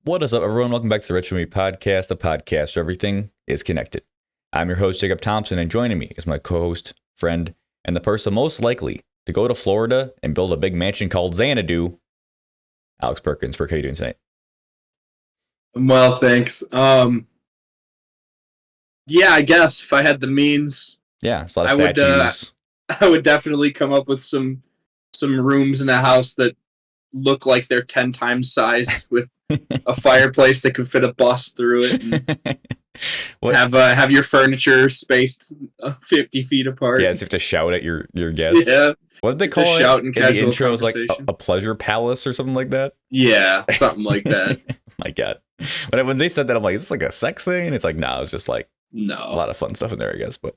What is up, everyone? Welcome back to the Rich Movie Podcast, the podcast where everything is connected. I'm your host, Jacob Thompson, and joining me is my co-host, friend, and the person most likely to go to Florida and build a big mansion called Xanadu, Alex Perkins. Perk, how you doing tonight? Well, thanks. Yeah, I guess if I had the means, Yeah, there's a lot of statues. I would definitely come up with some rooms in a house that look like they're 10 times sized with a fireplace that could fit a bus through it. And have your furniture spaced 50 feet apart. Yeah, as if to shout at your guests. Yeah. What did they call it shout in the intro? Is like a pleasure palace or something like that? Yeah, something like that. My God. But when they said that, I'm like, is this like a sex thing? And it's like, no, it's just like a lot of fun stuff in there, I guess. But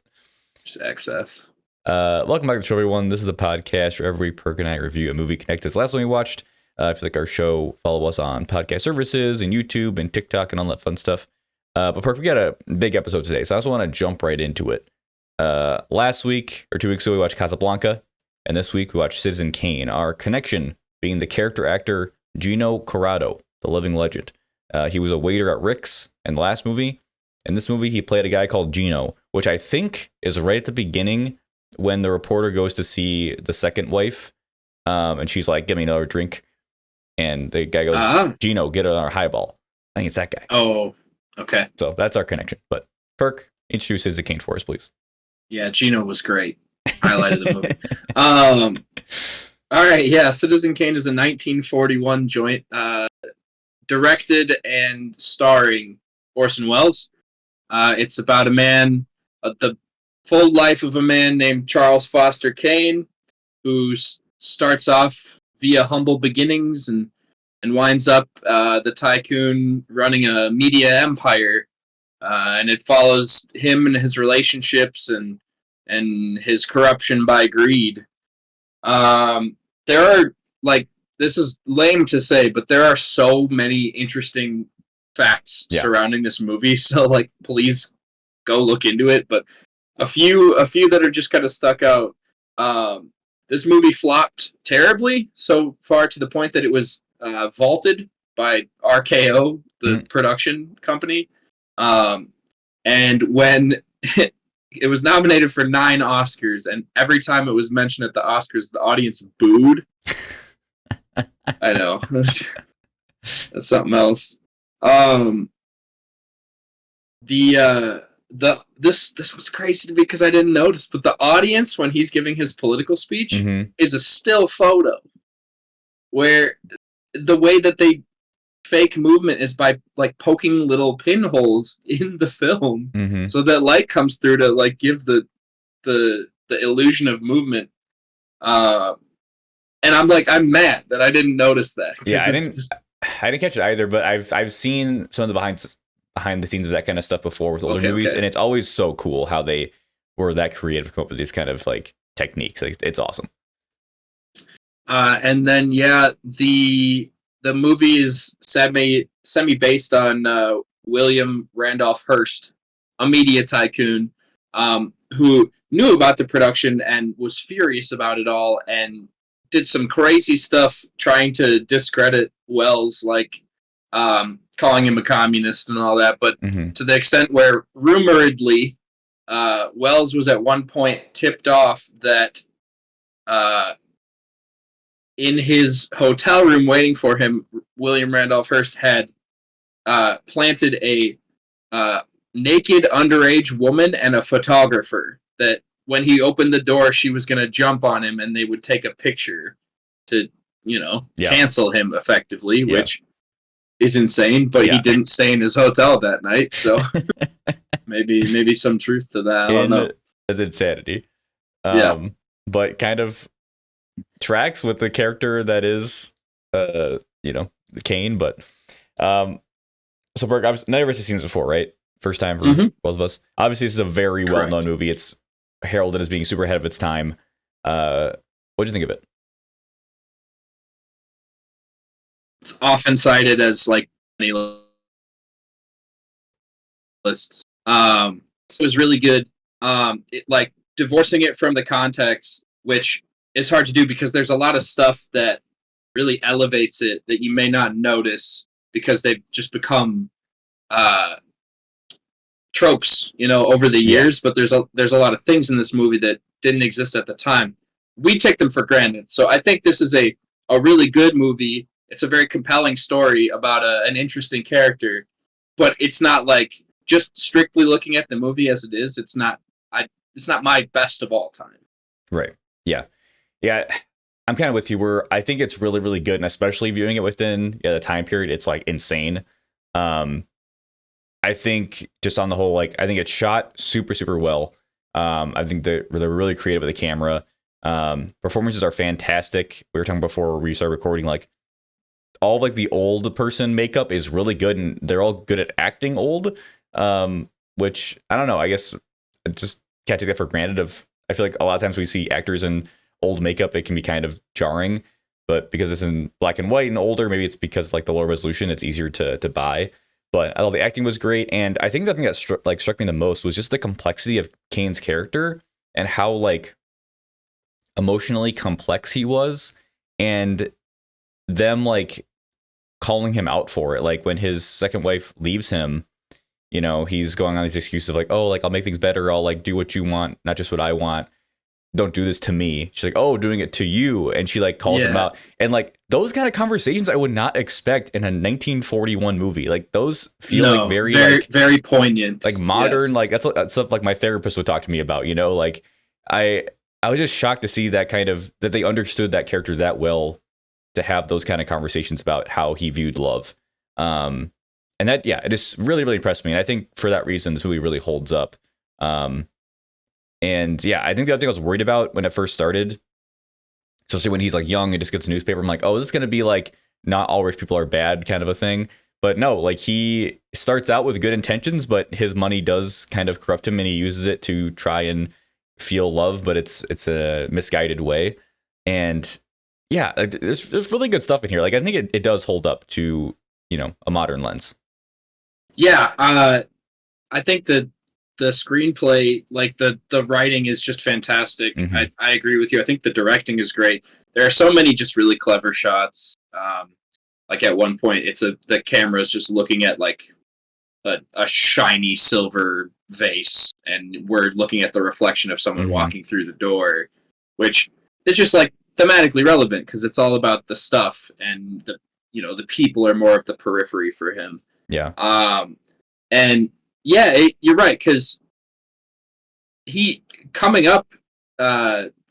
just excess. Welcome back to the show, everyone. This is the podcast where every Perk and I review a movie connected. It's the last one we watched. If you like our show, follow us on podcast services and YouTube and TikTok and all that fun stuff. But Perk, we got a big episode today, so I also want to jump right into it. Last week or 2 weeks ago, we watched Casablanca, and this week we watched Citizen Kane. Our connection being the character actor Gino Corrado, the living legend. He was a waiter at Rick's in the last movie. In this movie, he played a guy called Gino, which I think is right at the beginning when the reporter goes to see the second wife, and she's like, "Give me another drink," and the guy goes, "Gino, get another highball." I think it's that guy. Oh, okay. So that's our connection. But Perk, introduce Citizen Kane for us, please. Yeah, Gino was great. Highlighted the movie. All right, yeah, Citizen Kane is a 1941 joint, directed and starring Orson Welles. It's about a man, the full life of a man named Charles Foster Kane, who starts off via humble beginnings and winds up the tycoon running a media empire. And it follows him and his relationships and his corruption by greed. There are, like, this is lame to say, but there are so many interesting facts surrounding this movie. So, like, please go look into it. But a few that are just kind of stuck out. This movie flopped terribly so far to the point that it was vaulted by RKO, the production company. And when it was nominated for 9 Oscars, and every time it was mentioned at the Oscars, the audience booed. I know. That's something else. This was crazy to me because I didn't notice, but the audience, when he's giving his political speech, is a still photo where the way that they fake movement is by, like, poking little pinholes in the film so that light comes through to, like, give the illusion of movement. And I'm mad that I didn't notice that. Yeah, I didn't catch it either, but I've seen some of the behind the scenes of that kind of stuff before with older movies, and it's always so cool how they were that creative to come up with these kind of, like, techniques. Like, it's awesome. And then the movie is semi based on William Randolph Hearst, a media tycoon, who knew about the production and was furious about it all and did some crazy stuff trying to discredit Welles, like calling him a communist and all that. But to the extent where, rumoredly, Welles was at one point tipped off that in his hotel room waiting for him, William Randolph Hearst had planted a naked underage woman and a photographer that when he opened the door, she was going to jump on him and they would take a picture to, cancel him effectively, which is insane, but he didn't stay in his hotel that night. So maybe some truth to that. I don't know. That's insanity. But kind of tracks with the character that is, Kane. But so Berg, none of us have seen this before, right? First time for both of us. Obviously, this is a very well-known movie. It's heralded as being super ahead of its time. What'd you think of it? It's often cited as, like, lists. It was really good. Like, divorcing it from the context, which is hard to do because there's a lot of stuff that really elevates it that you may not notice because they've just become tropes, over the years. But there's a lot of things in this movie that didn't exist at the time. We take them for granted. So I think this is a really good movie. It's a very compelling story about an interesting character, but it's not like just strictly looking at the movie as it is. It's not my best of all time. Right. Yeah. Yeah. I'm kind of with you where I think it's really, really good. And especially viewing it within the time period, it's like insane. I think just on the whole, like, I think it's shot super, super well. I think they're really creative with the camera. Performances are fantastic. We were talking before we started recording, like, all like the old person makeup is really good, and they're all good at acting old. Which I don't know. I guess I just can't take that for granted. I feel like a lot of times we see actors in old makeup, it can be kind of jarring. But because it's in black and white and older, maybe it's because like the lower resolution, it's easier to buy. But I thought the acting was great, and I think the thing that struck me the most was just the complexity of Kane's character and how like emotionally complex he was, and them like calling him out for it. Like when his second wife leaves him, he's going on these excuses of like, oh, like I'll make things better. I'll like do what you want, not just what I want. Don't do this to me. She's like, oh, doing it to you. And she like calls him out. And like those kind of conversations I would not expect in a 1941 movie. Like those feel like very poignant. Like modern, yes. Like that's stuff like my therapist would talk to me about, like I was just shocked to see that they understood that character that well to have those kind of conversations about how he viewed love. And that, it just really, really impressed me. And I think for that reason, this movie really holds up. And I think the other thing I was worried about when it first started, especially when he's like young and just gets a newspaper, I'm like, oh, this is going to be like not all rich people are bad kind of a thing. But no, like he starts out with good intentions, but his money does kind of corrupt him, and he uses it to try and feel love, but it's a misguided way. And there's really good stuff in here. Like I think it does hold up to, a modern lens. Yeah, I think that the screenplay, like the writing is just fantastic. Mm-hmm. I agree with you. I think the directing is great. There are so many just really clever shots. Like at one point, the camera is just looking at like a shiny silver vase, and we're looking at the reflection of someone walking through the door, which is just like thematically relevant because it's all about the stuff, and the people are more of the periphery for him. Yeah. And you're right, because coming up,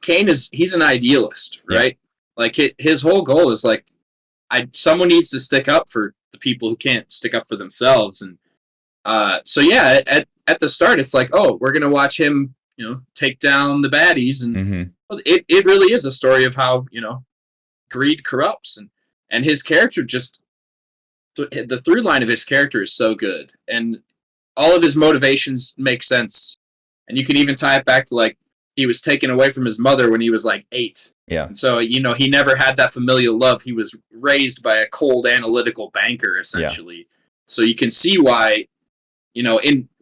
Kane he's an idealist, right? Yeah. Like his whole goal is like, someone needs to stick up for the people who can't stick up for themselves, and at the start it's like, oh, we're gonna watch him, take down the baddies, and it really is a story of how greed corrupts, and his character just the through line of his character is so good, and all of his motivations make sense. And you can even tie it back to like he was taken away from his mother when he was like 8. Yeah. And so, he never had that familial love. He was raised by a cold analytical banker, essentially. Yeah. So you can see why,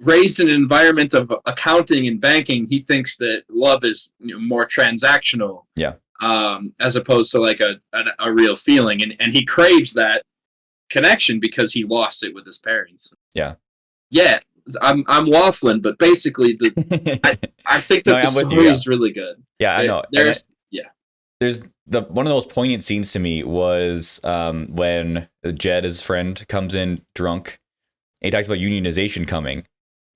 raised in an environment of accounting and banking, he thinks that love is more transactional. Yeah. As opposed to like a real feeling. And he craves that connection because he lost it with his parents. Yeah. Yeah. I'm waffling, but basically I think that the story is really good. Yeah, I know. There's one of those poignant scenes to me was when Jed, his friend, comes in drunk, and he talks about unionization coming,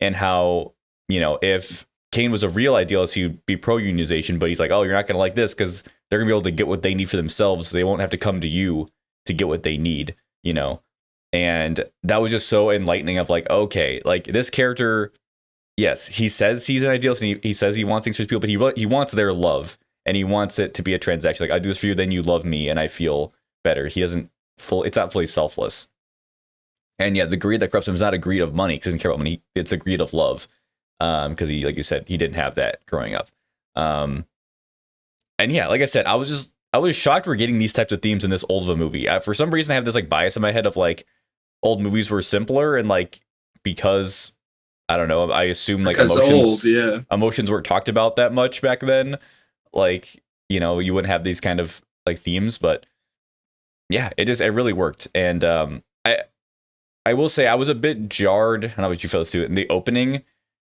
and how, if Kane was a real idealist, he would be pro-unionization, but he's like, oh, you're not going to like this because they're going to be able to get what they need for themselves, so they won't have to come to you to get what they need, And that was just so enlightening of like, okay, like this character, yes, he says he's an idealist, and he says he wants things for people, but he wants their love, and he wants it to be a transaction. Like, I do this for you, then you love me, and I feel better. It's not fully selfless. And the greed that corrupts him is not a greed of money, because he doesn't care about money. It's a greed of love. Because he, like you said, he didn't have that growing up. And like I said, I was shocked we're getting these types of themes in this old of a movie. For some reason, I have this like bias in my head of like, old movies were simpler, and like because I don't know, I assume like emotions weren't talked about that much back then. Like, you wouldn't have these kind of like themes, but it really worked. And I will say I was a bit jarred. I don't know what you fellas do in the opening.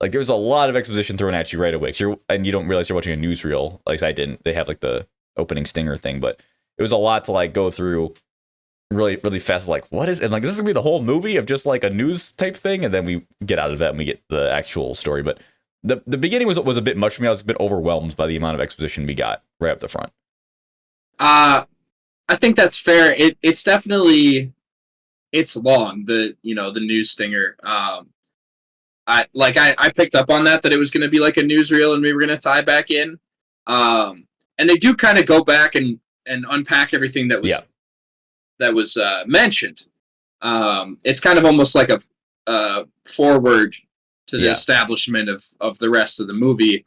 Like there was a lot of exposition thrown at you right away, and you don't realize you're watching a newsreel. At least I didn't. They have like the opening stinger thing, but it was a lot to like go through really, really fast. Like what is, and like this is gonna be the whole movie of just like a news type thing, and then we get out of that and we get the actual story. But the beginning was a bit much for me. I was a bit overwhelmed by the amount of exposition we got right up the front. I think that's fair. It's definitely it's long. The news stinger. I picked up on that it was going to be like a newsreel and we were going to tie back in. And they do kind of go back and unpack everything that was mentioned. It's kind of almost like a forward to the establishment of the rest of the movie.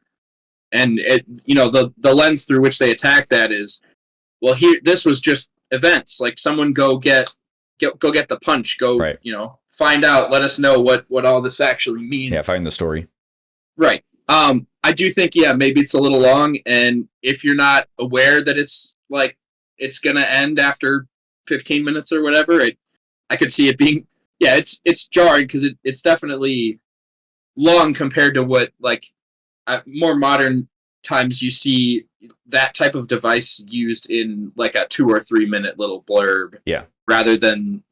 And the lens through which they attack that is, well, this was just events. Like someone go get the punch, right. Find out, let us know what all this actually means. Yeah, find the story. Right. I do think, maybe it's a little long, and if you're not aware that it's gonna end after 15 minutes or whatever, I could see it being, it's jarring because it's definitely long compared to what more modern times you see that type of device used in like a 2 or 3 minute little blurb. Yeah. Rather than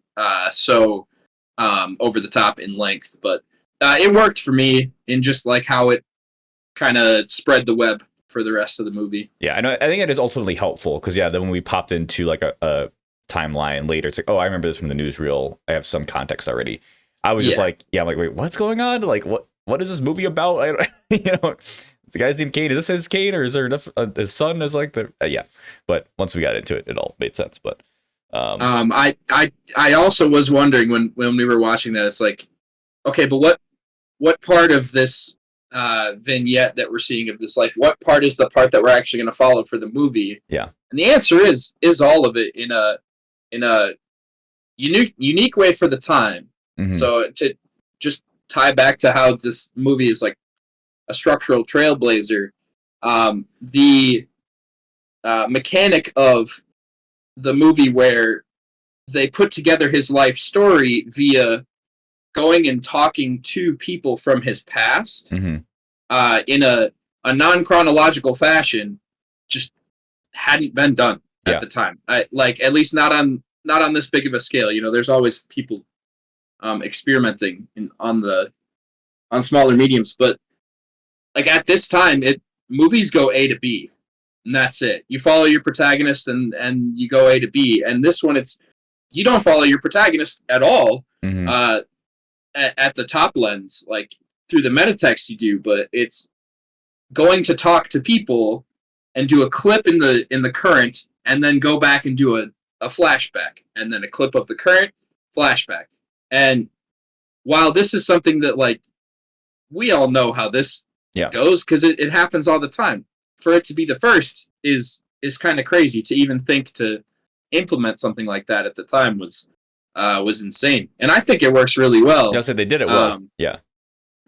so over the top in length, but it worked for me in just like how it kind of spread the web for the rest of the movie. Yeah, I know. I think it is ultimately helpful because then when we popped into like a timeline later, it's like, oh, I remember this from the newsreel. I have some context already. I was just like, I'm like, wait, what's going on? Like, what is this movie about? The guy's named Kane. Is this his Kane, or is there enough? His son is like the But once we got into it, it all made sense. But I also was wondering when we were watching that, it's like, okay, but what part of this vignette that we're seeing of this life, what part is the part that we're actually going to follow for the movie? Yeah. And the answer is all of it in a unique way for the time. Mm-hmm. So to just tie back to how this movie is like a structural trailblazer, the mechanic of the movie where they put together his life story via going and talking to people from his past, mm-hmm. In a non-chronological fashion, just hadn't been done at the time. At least not on this big of a scale. There's always people experimenting on smaller mediums, but like at this time, movies go A to B, and that's it. You follow your protagonist and you go A to B. And this one, you don't follow your protagonist at all. Mm-hmm. At the top lens, like through the metatext you do, but it's going to talk to people and do a clip in the current, and then go back and do a flashback, and then a clip of the current, flashback. And while this is something that like we all know how this goes because it happens all the time, for it to be the first is kind of crazy. To even think to implement something like that at the time was insane, and I think it works really well. I said they did it well.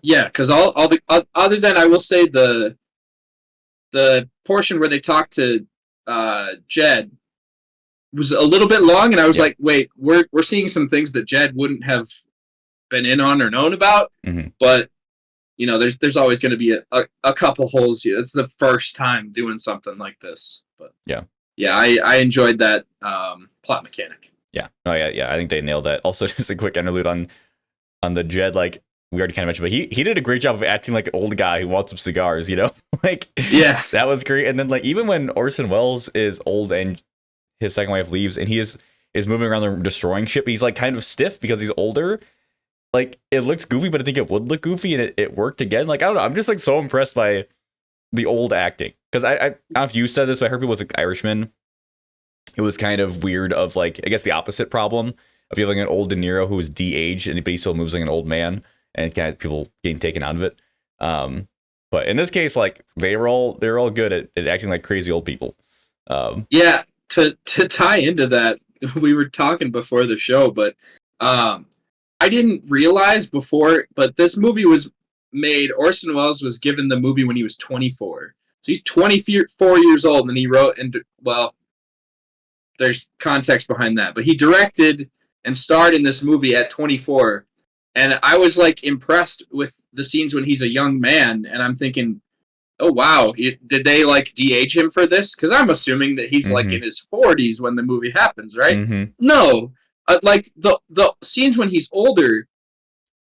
Because all the other than I will say the portion where they talk to Jed was a little bit long, and I was like, wait, we're seeing some things that Jed wouldn't have been in on or known about, mm-hmm. But there's always going to be a couple holes here. It's the first time doing something like this, but I enjoyed that plot mechanic. I think they nailed that. Also, just a quick interlude on the Jed, like we already kind of mentioned, but he did a great job of acting like an old guy who wants some cigars, that was great. And then like even when Orson Welles is old and his second wife leaves and he is moving around the room destroying shit, he's like kind of stiff because he's older. Like it looks goofy, but I think it would look goofy, and it worked again. Like I don't know, I'm just like so impressed by the old acting, because I don't know if you said this, but I heard people with like Irishman. It was kind of weird of like, I guess the opposite problem of you having an old De Niro who is de-aged and he still moves like an old man, and kind of people getting taken out of it. But in this case, like they're all good at acting like crazy old people. To tie into that, we were talking before the show, but I didn't realize before, but this movie was made, Orson Welles was given the movie when he was 24. So he's 24 years old, and he wrote, and well, there's context behind that, but he directed and starred in this movie at 24. And I was like impressed with the scenes when he's a young man, and I'm thinking, oh wow, did they like de-age him for this? Because I'm assuming that he's like in his 40s when the movie happens, right? No, like the scenes when he's older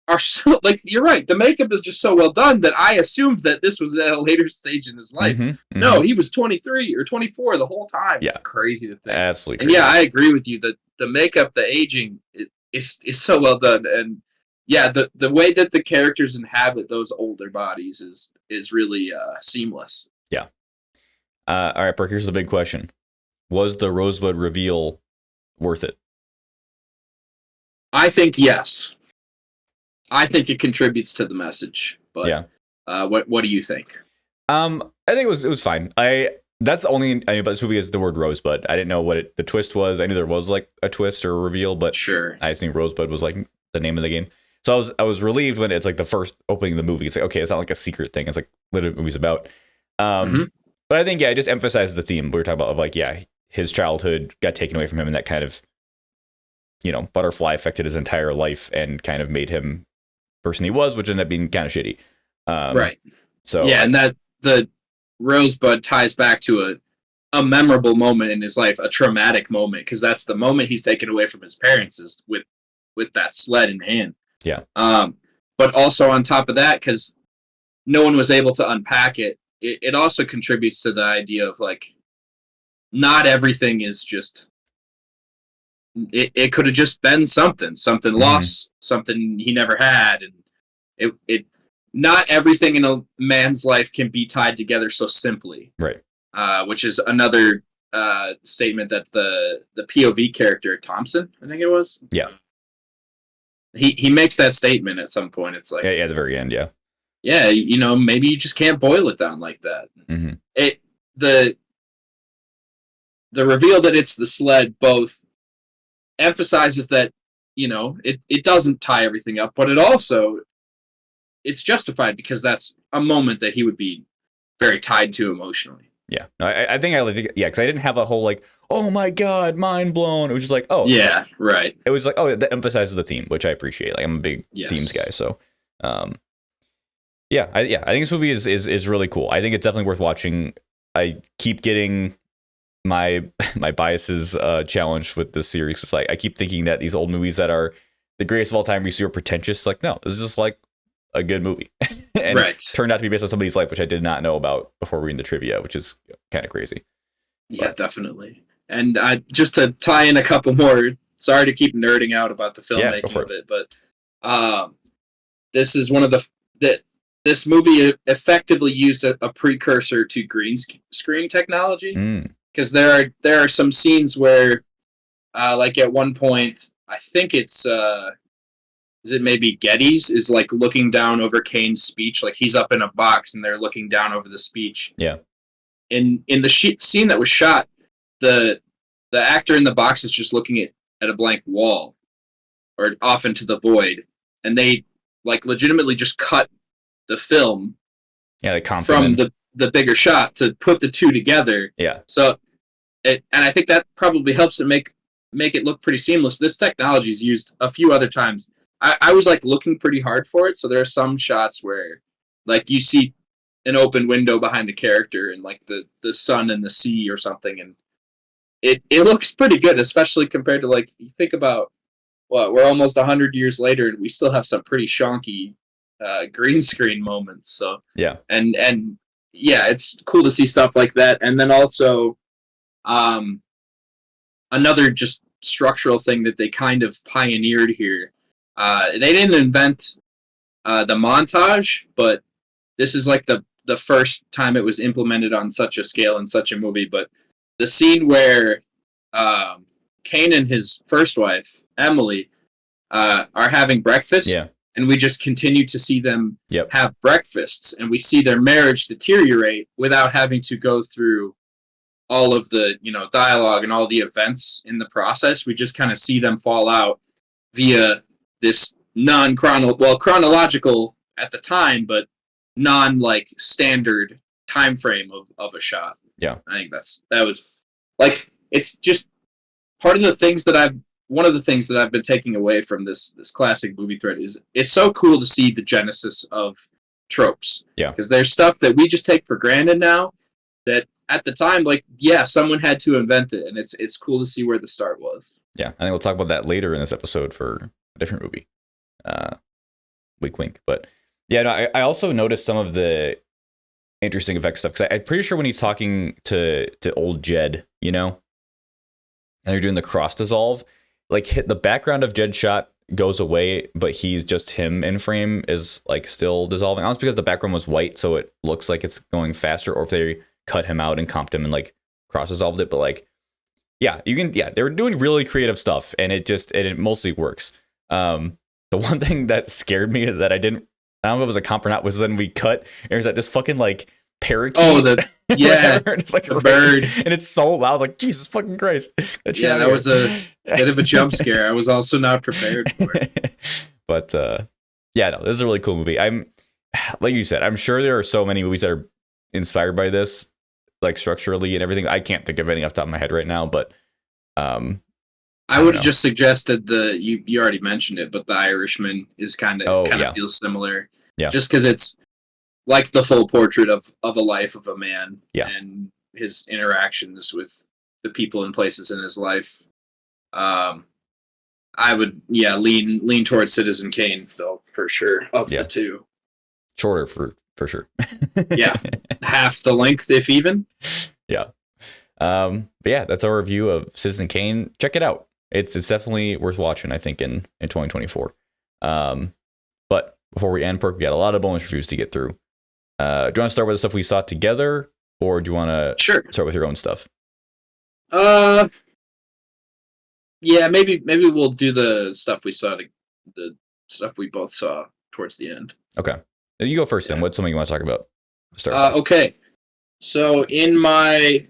are so, like, you're right, the makeup is just so well done that I assumed that this was at a later stage in his life. No, he was 23 or 24 the whole time. It's crazy to think. Absolutely and crazy. I agree with you that the makeup, the aging is so well done. And the way that the characters inhabit those older bodies is really seamless. Yeah. All right, Perk, here's the big question. Was the Rosebud reveal worth it? I think yes. I think it contributes to the message. But what do you think? I think it was fine. That's the only thing I knew about this movie is the word Rosebud. I didn't know what the twist was. I knew there was like a twist or a reveal, but sure, I just knew Rosebud was like the name of the game. So I was relieved when it's like the first opening of the movie. It's like, okay, it's not like a secret thing. It's like literally what the movie's about. But I think, it just emphasizes the theme we were talking about of like, his childhood got taken away from him, and that kind of, butterfly affected his entire life and kind of made him the person he was, which ended up being kind of shitty. Right. So and that the Rosebud ties back to a memorable moment in his life, a traumatic moment, because that's the moment he's taken away from his parents is with that sled in hand. Yeah. But also on top of that, because no one was able to unpack it, it also contributes to the idea of like, not everything is just. It could have just been something lost, something he never had, and it not everything in a man's life can be tied together so simply. Right. Which is another statement that the POV character Thompson, I think it was. Yeah. He makes that statement at some point. It's like at the very end, yeah. Yeah, maybe you just can't boil it down like that. The reveal that it's the sled both emphasizes that it doesn't tie everything up, but it's justified because that's a moment that he would be very tied to emotionally. Yeah, no, I think because I didn't have a whole like, oh my god, mind blown. It was just like, oh yeah, right. It was like, oh, that emphasizes the theme, which I appreciate. Like I'm a big themes guy, so I think this movie is really cool. I think it's definitely worth watching. I keep getting my biases challenged with this series. It's like I keep thinking that these old movies that are the greatest of all time are super pretentious. Like, no, this is just like a good movie. And it turned out to be based on somebody's life, which I did not know about before reading the trivia, which is kind of crazy. Yeah, definitely. And just to tie in a couple more, sorry to keep nerding out about the filmmaking of it, but this is one of this movie effectively used a precursor to green screen technology. Because there are some scenes where, like at one point, I think it's is it maybe Geddes is like looking down over Kane's speech, like he's up in a box and they're looking down over the speech. Yeah. In the scene that was shot, the actor in the box is just looking at a blank wall, or off into the void, and they like legitimately just cut the film. Yeah, from the bigger shot to put the two together. Yeah. So, and I think that probably helps it make it look pretty seamless. This technology is used a few other times. I was like looking pretty hard for it. So there are some shots where like you see an open window behind the character and like the sun and the sea or something. And it looks pretty good, especially compared to like, you think about we're almost 100 years later and we still have some pretty shonky green screen moments. So yeah. And yeah, it's cool to see stuff like that. And then also, another just structural thing that they kind of pioneered here. They didn't invent the montage, but this is like the first time it was implemented on such a scale in such a movie. But the scene where Kane and his first wife, Emily, are having breakfast. Yeah. And we just continue to see them Yep. have breakfasts, and we see their marriage deteriorate without having to go through all of the dialogue and all the events in the process. We just kind of see them fall out via this chronological at the time, but non like standard time frame of a shot. Yeah, I think that was like, it's just part of the things that I've one of the things that I've been taking away from this classic movie thread is it's so cool to see the genesis of tropes. Yeah. Because there's stuff that we just take for granted now that at the time, like, yeah, someone had to invent it, and it's cool to see where the start was. Yeah, I think we'll talk about that later in this episode for a different movie. Wink, wink. But yeah, no, I also noticed some of the interesting effects stuff, because I'm pretty sure when he's talking to old Jed, you know, and they're doing the cross dissolve, like the background of Jed's shot goes away, but he's just him in frame is like still dissolving. I don't know if it's because the background was white, so it looks like it's going faster, or if they cut him out and comped him and like cross dissolved it. But like, they were doing really creative stuff, and it mostly works. The one thing that scared me that I don't know if it was a comp or not, was then we cut and there's that this fucking like parakeet. Oh, it's like a bird, and it's so loud. I was like, Jesus fucking Christ! That was a bit of a jump scare. I was also not prepared for it. But no, this is a really cool movie. I'm like you said, I'm sure there are so many movies that are inspired by this, like structurally and everything. I can't think of any off the top of my head right now, but I would have just suggested you already mentioned it, but The Irishman is kind of feels similar. Yeah. Just because it's like the full portrait of a life of a man, and his interactions with the people and places in his life. I would lean towards Citizen Kane though, for sure, of the two. Shorter for sure. Yeah. Half the length, if even. Yeah. But yeah, that's our review of Citizen Kane. Check it out. It's definitely worth watching, I think, in 2024. But before we end, Perk, we got a lot of bonus reviews to get through. Do you want to start with the stuff we saw together, or do you want to start with your own stuff? Yeah, maybe we'll do the stuff we saw, the stuff we both saw towards the end. Okay. You go first then. What's something you want to talk about? Okay. So in my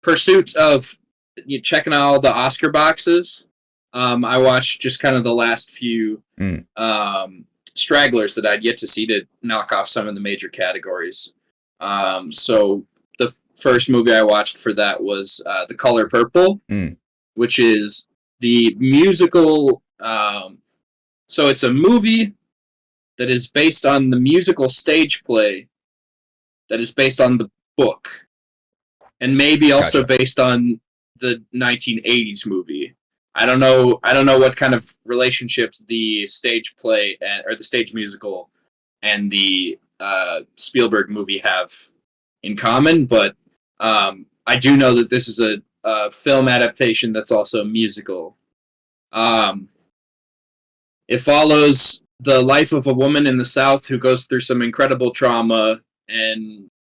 pursuit of checking out all the Oscar boxes, I watched just kind of the last few stragglers that I'd yet to see to knock off some of the major categories. So the first movie I watched for that was The Color Purple, which is the musical. So it's a movie that is based on the musical stage play that is based on the book, and maybe also based on the 1980s movie. I don't know what kind of relationships the stage play or the stage musical and the Spielberg movie have in common, but I do know that this is a film adaptation that's also musical. It follows the life of a woman in the South who goes through some incredible trauma, and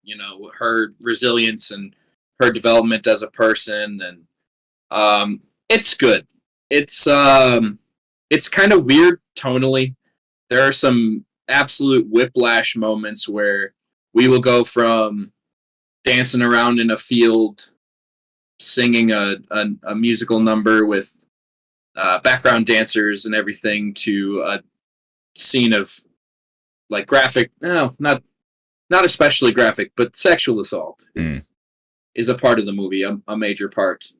her resilience and her development as a person, and it's good. It's kind of weird tonally. There are some absolute whiplash moments where we will go from dancing around in a field, singing a musical number with background dancers and everything, to a scene of like graphic, not especially graphic, but sexual assault is a part of the movie, a major part.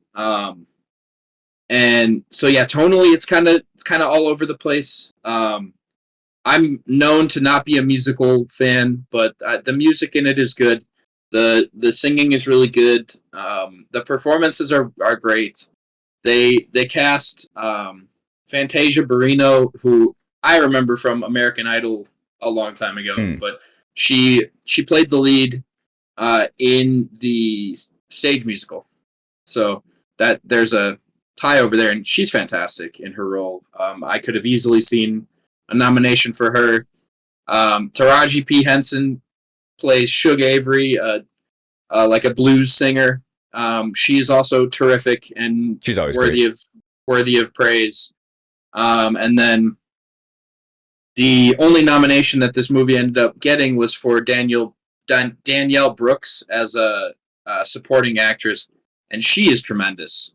And so tonally it's kind of all over the place. I'm known to not be a musical fan, but the music in it is good. The singing is really good. The performances are great. They cast Fantasia Barrino, who I remember from American Idol a long time ago, but she played the lead in the stage musical. So that there's a tie over there, and she's fantastic in her role. I could have easily seen a nomination for her. Taraji P. Henson plays Shug Avery, like a blues singer. She's also terrific, and she's always worthy of praise. And then the only nomination that this movie ended up getting was for Danielle Brooks as a supporting actress, and she is tremendous.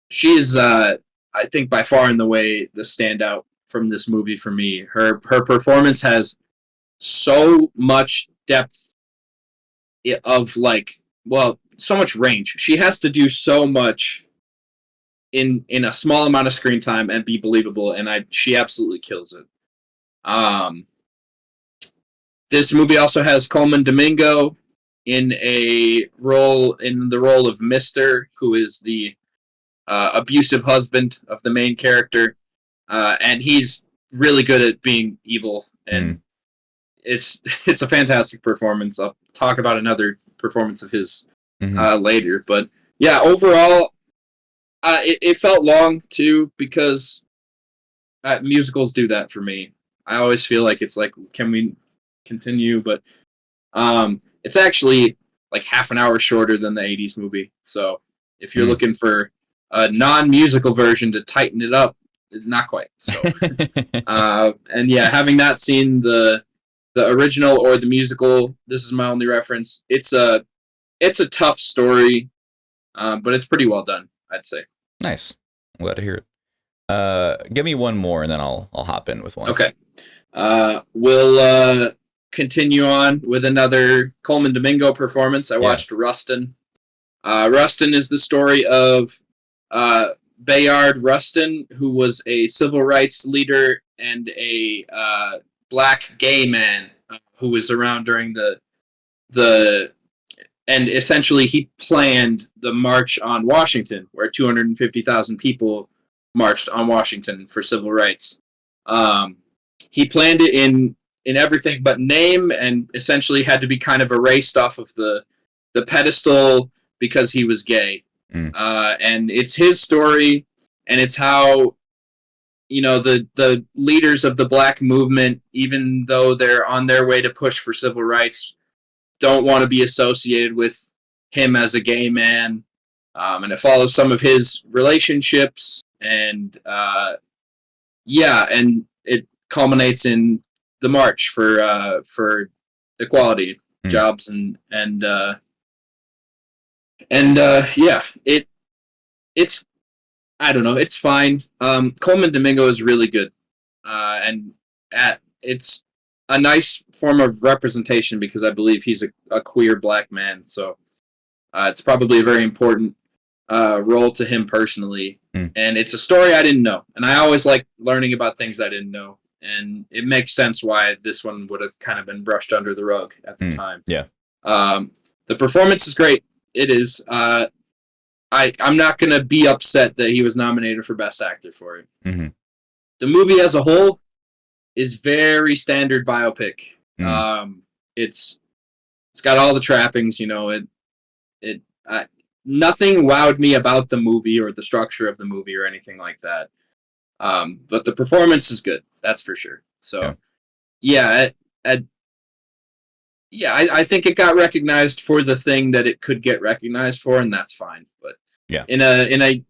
She is, I think, by far and away the standout from this movie for me. Her performance has so much depth of so much range. She has to do so much in a small amount of screen time and be believable, and she absolutely kills it. This movie also has Coleman Domingo in the role of Mister, who is the abusive husband of the main character, and he's really good at being evil, and it's a fantastic performance. I'll talk about another performance of his later, but yeah, overall, it felt long too, because musicals do that for me. I always feel like it's like, can we continue? But it's actually like half an hour shorter than the 80s movie. So if you're looking for a non-musical version to tighten it up, not quite. So and yeah, having not seen the original or the musical, this is my only reference. It's a tough story, but it's pretty well done, I'd say. Nice. I'm glad to hear it. Give me one more, and then I'll hop in with one. Okay. We'll continue on with another Coleman Domingo performance. I watched Rustin. Rustin is the story of Bayard Rustin, who was a civil rights leader and a black gay man who was around during and essentially he planned the March on Washington, where 250,000 people marched on Washington for civil rights. He planned it in everything but name, and essentially had to be kind of erased off of the pedestal because he was gay. And it's his story, and it's how, the leaders of the black movement, even though they're on their way to push for civil rights, don't want to be associated with him as a gay man. And it follows some of his relationships, and and it culminates in the march for equality, jobs, it's, I don't know, it's fine. Coleman Domingo is really good, and it's a nice form of representation, because I believe he's a queer black man, so it's probably a very important role to him personally. And it's a story I didn't know, and I always like learning about things I didn't know, and it makes sense why this one would have kind of been brushed under the rug at the time. Yeah. The performance is great. It is. I'm not going to be upset that he was nominated for Best Actor for it. The movie as a whole is very standard biopic. It's got all the trappings, nothing wowed me about the movie or the structure of the movie or anything like that. But the performance is good, that's for sure. So, I think it got recognized for the thing that it could get recognized for, and that's fine. But in a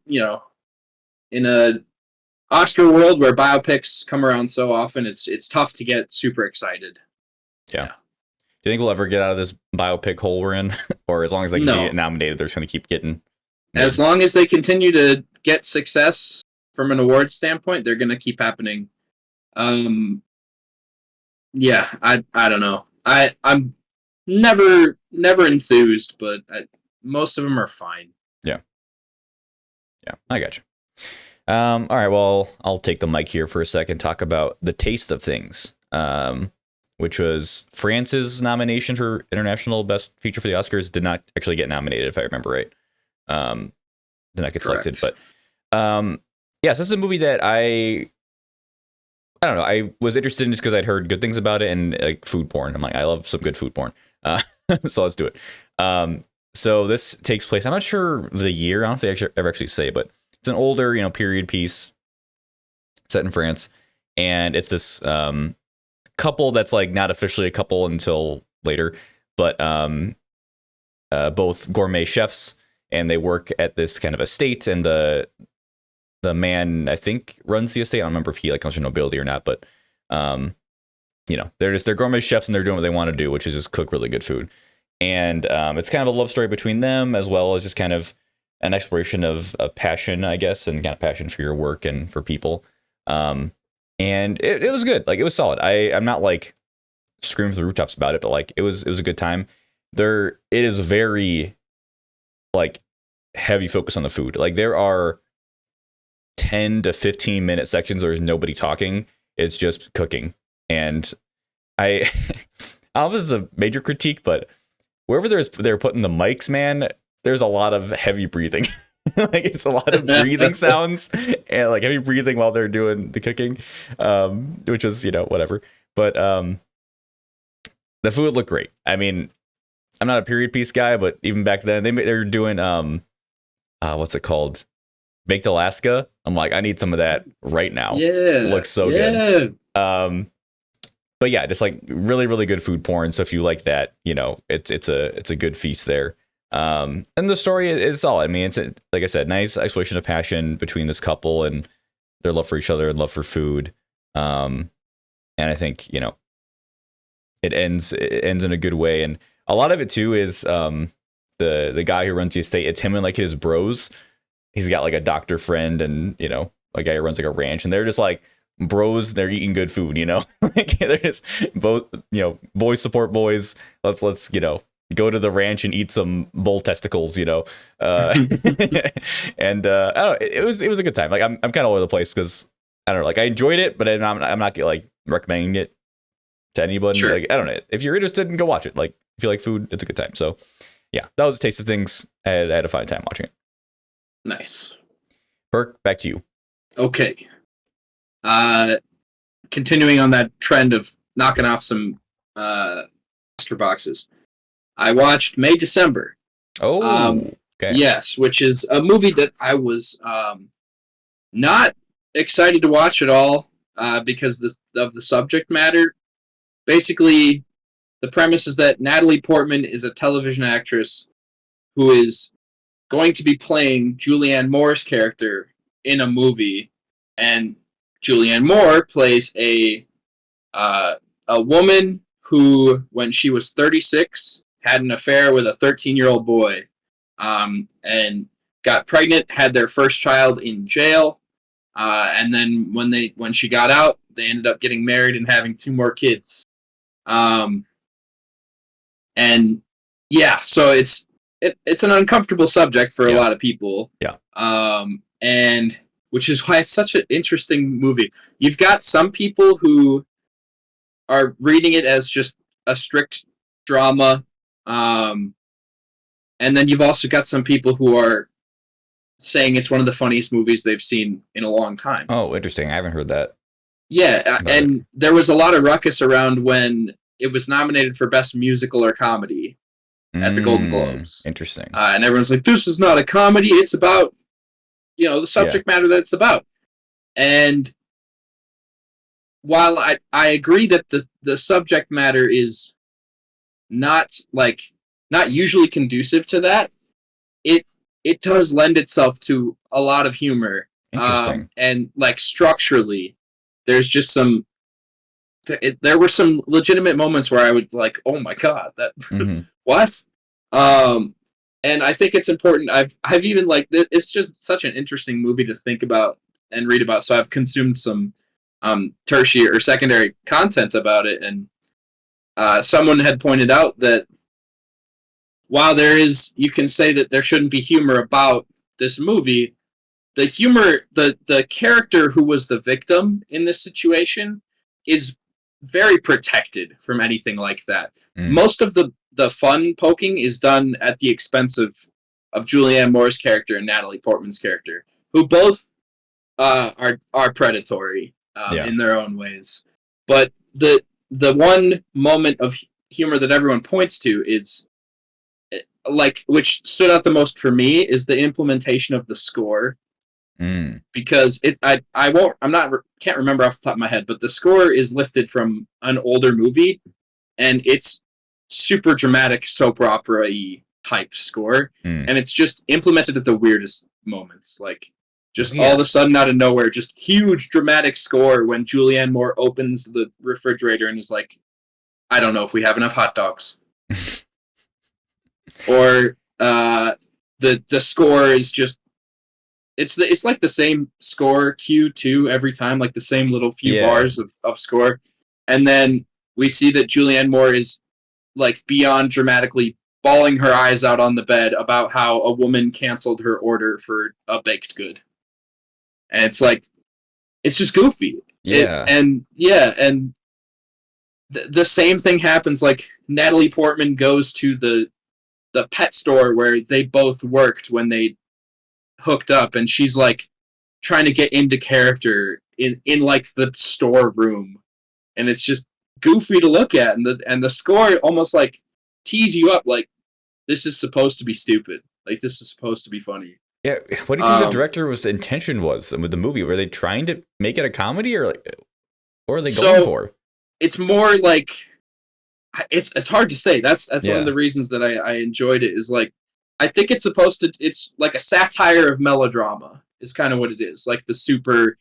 Oscar world where biopics come around so often, it's tough to get super excited. Yeah. Do you think we'll ever get out of this biopic hole we're in? Or as long as they continue to get nominated, they're just going to keep getting... As long as they continue to get success from an award standpoint, they're going to keep happening. I don't know. I'm never enthused, but most of them are fine. Yeah, I got you. All right, well, I'll take the mic here for a second, talk about The Taste of Things, which was France's nomination for International Best Feature for the Oscars. Did not actually get nominated, if I remember right. Did not get selected, but so this is a movie that I don't know, I was interested in just because I'd heard good things about it, and like food porn. I'm like, I love some good food porn. So let's do it. So this takes place, I'm not sure the year, I don't know if they ever actually say, but it's an older, period piece set in France. And it's this couple that's like not officially a couple until later, but both gourmet chefs, and they work at this kind of estate, and the man, I think, runs the estate. I don't remember if he comes from nobility or not, but they're gourmet chefs, and they're doing what they want to do, which is just cook really good food. And it's kind of a love story between them, as well as just kind of an exploration of passion, I guess, and kind of passion for your work and for people. And it was good. Like, it was solid. I'm not like screaming from the rooftops about it, but like it was a good time. It is very like heavy focus on the food. Like, there are 10 to 15 minute sections where there's nobody talking. It's just cooking. And I I don't know if this is a major critique, but wherever they're putting the mics, man, there's a lot of heavy breathing. Like it's a lot of breathing sounds and like heavy breathing while they're doing the cooking, which is, whatever. But the food looked great. I mean, I'm not a period piece guy, but even back then they're doing what's it called? Baked Alaska. I'm like, I need some of that right now. Yeah, it looks so good. But yeah, just like really, really good food porn. So if you like that, it's a good feast there. And the story is solid. I mean, it's like I said, nice exploration of passion between this couple and their love for each other and love for food. And I think it ends in a good way. And a lot of it too is the guy who runs the estate. It's him and like his bros. He's got like a doctor friend and a guy who runs like a ranch, and they're just like bros. They're eating good food. Like they're just both boys support boys. Let's go to the ranch and eat some bull testicles, and I don't know, it was a good time. Like I'm kind of all over the place because I don't know, like I enjoyed it, but I'm not like recommending it to anybody. Sure. Like I don't know, if you're interested, go watch it. Like if you like food, it's a good time. So yeah, that was a taste of things. I had a fun time watching it. Nice. Perk, back to you. Okay. Continuing on that trend of knocking off some Oscar boxes. I watched May December. Oh, okay. Yes, which is a movie that I was not excited to watch at all because of the subject matter. Basically, the premise is that Natalie Portman is a television actress who is going to be playing Julianne Moore's character in a movie, and Julianne Moore plays a woman who, when she was 36, had an affair with a 13-year-old boy, and got pregnant, had their first child in jail, and then when she got out, they ended up getting married and having 2 more kids. And yeah, so it's an uncomfortable subject for a lot of people. Yeah. And which is why it's such an interesting movie. You've got some people who are reading it as just a strict drama. And then you've also got some people who are saying it's one of the funniest movies they've seen in a long time. Oh, interesting. I haven't heard that. Yeah, and there was a lot of ruckus around when it was nominated for Best Musical or Comedy at the Golden Globes. Interesting. And everyone's like, this is not a comedy. It's about, the subject matter that it's about. And while I agree that the subject matter is not usually conducive to that, it does lend itself to a lot of humor. Interesting. And like structurally, there's just there were some legitimate moments where I would like, oh my God, that what? And I think it's important. I've even it's just such an interesting movie to think about and read about. So I've consumed some tertiary or secondary content about it, and someone had pointed out that while you can say that there shouldn't be humor about this movie, the humor, the character who was the victim in this situation is very protected from anything like that. Most of the fun poking is done at the expense of Julianne Moore's character and Natalie Portman's character, who both are predatory in their own ways. But the one moment of humor that everyone points to is which stood out the most for me is the implementation of the score. Because can't remember off the top of my head, but the score is lifted from an older movie, and it's super dramatic soap opera-y type score, and it's just implemented at the weirdest moments, all of a sudden out of nowhere, just huge dramatic score when Julianne Moore opens the refrigerator and is like, I don't know if we have enough hot dogs. Or the score is just it's like the same score cue too every time, like the same little few bars of score, and then we see that Julianne Moore is like beyond dramatically bawling her eyes out on the bed about how a woman canceled her order for a baked good, and it's like it's just goofy. Yeah. And the same thing happens. Like Natalie Portman goes to the pet store where they both worked when they hooked up, and she's like trying to get into character in like the storeroom, and it's just goofy to look at, and the score almost like tease you up like this is supposed to be stupid, like this is supposed to be funny. Yeah, what do you think the director's intention was with the movie? Were they trying to make it a comedy, or like, what are they going for? It's more like it's hard to say. That's one of the reasons that I enjoyed it, is like I think it's like a satire of melodrama is kind of what it is, like the super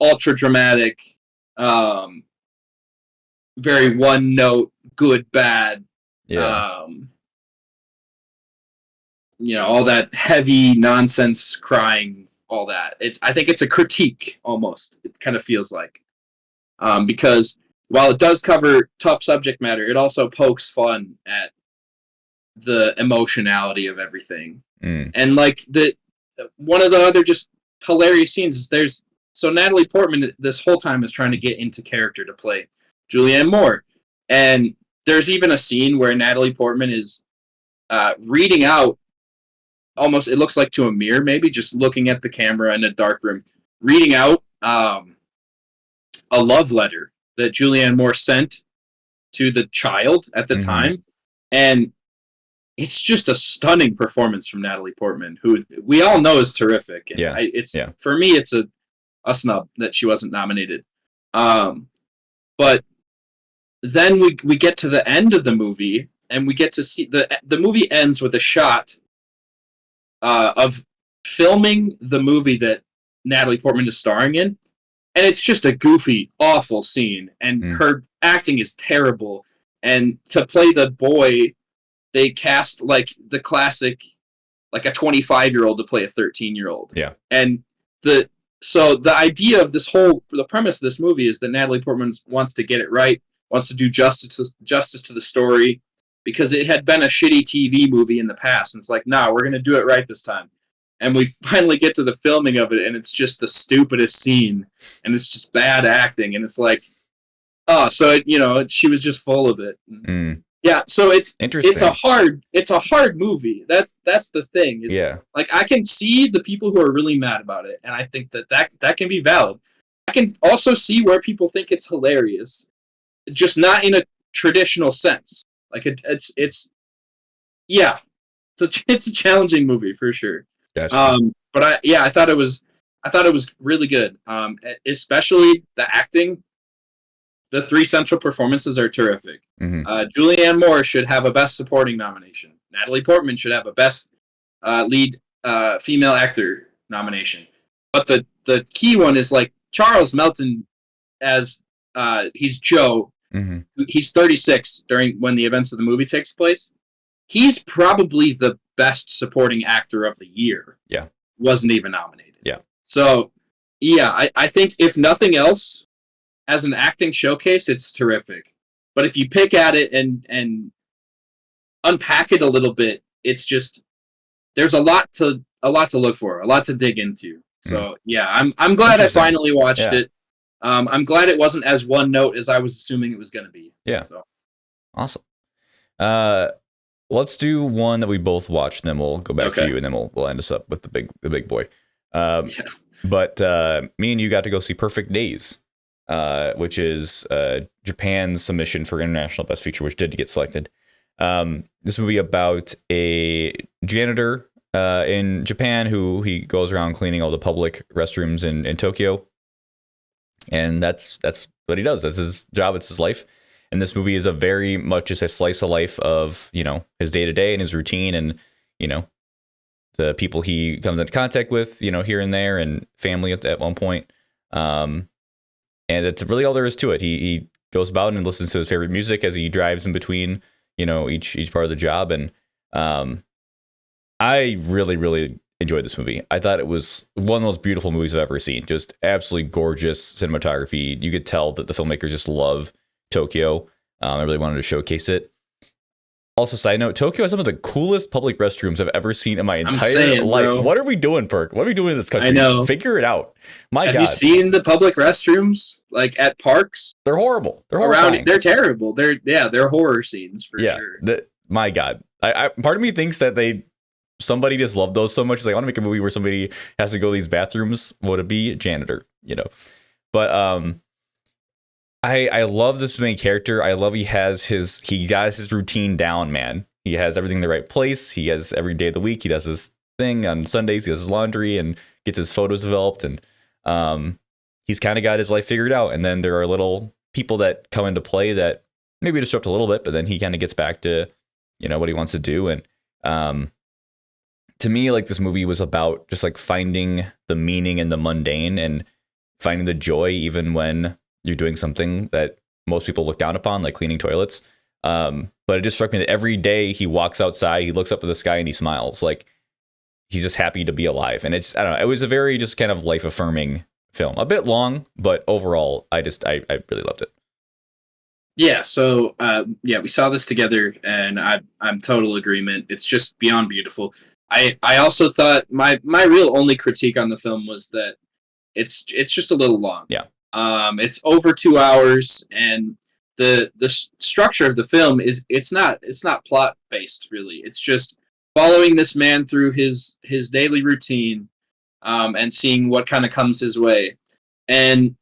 ultra dramatic, very one note, good bad, all that heavy nonsense crying, all that. I think it's a critique almost. It kind of feels like, because while it does cover tough subject matter, it also pokes fun at the emotionality of everything. And like one of the other just hilarious scenes is so Natalie Portman this whole time is trying to get into character to play Julianne Moore, and there's even a scene where Natalie Portman is reading out, almost it looks like to a mirror, maybe just looking at the camera in a dark room, reading out a love letter that Julianne Moore sent to the child at the time, and it's just a stunning performance from Natalie Portman, who we all know is terrific. And for me, it's a snub that she wasn't nominated. But then we get to the end of the movie, and we get to see the movie ends with a shot of filming the movie that Natalie Portman is starring in, and it's just a goofy, awful scene, and her acting is terrible. And to play the boy, they cast like the classic, like a 25-year-old to play a 13-year-old. Yeah. And so the idea of the premise of this movie is that Natalie Portman wants to get it right, wants to do justice to the story, because it had been a shitty TV movie in the past. And it's like, nah, we're going to do it right this time. And we finally get to the filming of it, and it's just the stupidest scene, and it's just bad acting. And it's like, oh, so she was just full of it. Yeah, so it's a hard movie. That's the thing. Like, I can see the people who are really mad about it, and I think that can be valid. I can also see where people think it's hilarious, just not in a traditional sense. Like it's a challenging movie for sure. Gotcha. But I thought it was really good. Especially the acting. The three central performances are terrific. Julianne Moore should have a Best Supporting nomination. Natalie Portman should have a Best Lead Female Actor nomination. But the key one is like Charles Melton as he's Joe. He's 36 when the events of the movie takes place. He's probably the best supporting actor of the year. Yeah. Wasn't even nominated. Yeah. So, yeah, I think if nothing else, as an acting showcase, it's terrific. But if you pick at it and unpack it a little bit, it's just there's a lot to look for, a lot to dig into. So yeah, I'm glad I finally watched it. I'm glad it wasn't as one note as I was assuming it was going to be. Yeah. So awesome. Let's do one that we both watched, and then we'll go back to you, and then we'll end us up with the big boy. But me and you got to go see Perfect Days, which is Japan's submission for International Best Feature, which did get selected. This movie about a janitor in Japan who he goes around cleaning all the public restrooms in Tokyo, and that's what he does. That's his job. It's his life. And this movie is a very much just a slice of life of his day to day and his routine, and the people he comes into contact with here and there, and family at one point. And it's really all there is to it. He goes about and listens to his favorite music as he drives in between, each part of the job. And I really, really enjoyed this movie. I thought it was one of the most beautiful movies I've ever seen. Just absolutely gorgeous cinematography. You could tell that the filmmakers just love Tokyo. I really wanted to showcase it. Also, side note, Tokyo has some of the coolest public restrooms I've ever seen in my entire saying, life. bro. What are we doing, Perk? What are we doing in this country? I know. Figure it out. My Have God. you seen the public restrooms like at parks? They're horrible. They're Around, horrifying. they're terrible. They're horror scenes for sure. My God. I part of me thinks that somebody just loved those so much. Like, I want to make a movie where somebody has to go to these bathrooms. Would it be a janitor? You know, but I love this main character. I love he got his routine down, man. He has everything in the right place. He has every day of the week. He does his thing on Sundays. He does his laundry and gets his photos developed. And he's kind of got his life figured out. And then there are little people that come into play that maybe disrupt a little bit, but then he kind of gets back to, what he wants to do. And to me, like, this movie was about just like finding the meaning in the mundane and finding the joy even when you're doing something that most people look down upon, like cleaning toilets. But it just struck me that every day he walks outside, he looks up at the sky and he smiles. Like, he's just happy to be alive. And I don't know, it was a very just kind of life affirming film. A bit long, but overall, I really loved it. Yeah. So, we saw this together and I'm total agreement. It's just beyond beautiful. I also thought my real only critique on the film was that it's just a little long. Yeah. It's over 2 hours, and the structure of the film it's not plot based really. It's just following this man through his daily routine, and seeing what kind of comes his way. And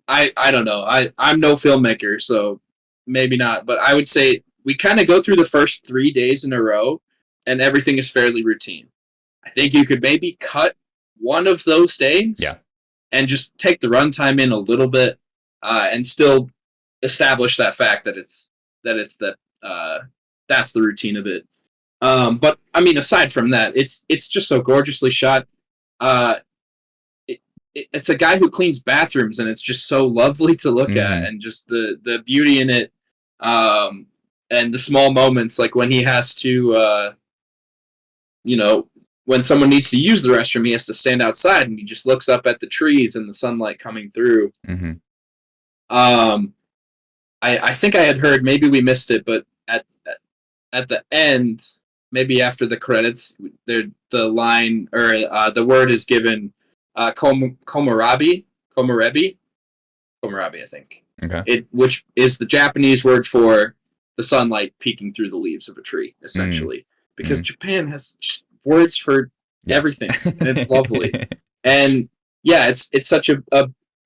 I don't know. I'm no filmmaker, so maybe not. But I would say we kind of go through the first 3 days in a row, and everything is fairly routine. I think you could maybe cut one of those days. Yeah. And just take the runtime in a little bit, and still establish that fact that that's the routine of it. But I mean, aside from that, it's just so gorgeously shot. It's a guy who cleans bathrooms, and it's just so lovely to look at, and just the beauty in it, and the small moments, like when he has to, when someone needs to use the restroom, he has to stand outside and he just looks up at the trees and the sunlight coming through. Mm-hmm. I think I had heard, maybe we missed it, but at the end, maybe after the credits, the line or the word is given, komorebi, I think. Okay. Which is the Japanese word for the sunlight peeking through the leaves of a tree, essentially, because Japan has just words for everything, and it's lovely. And yeah, it's such a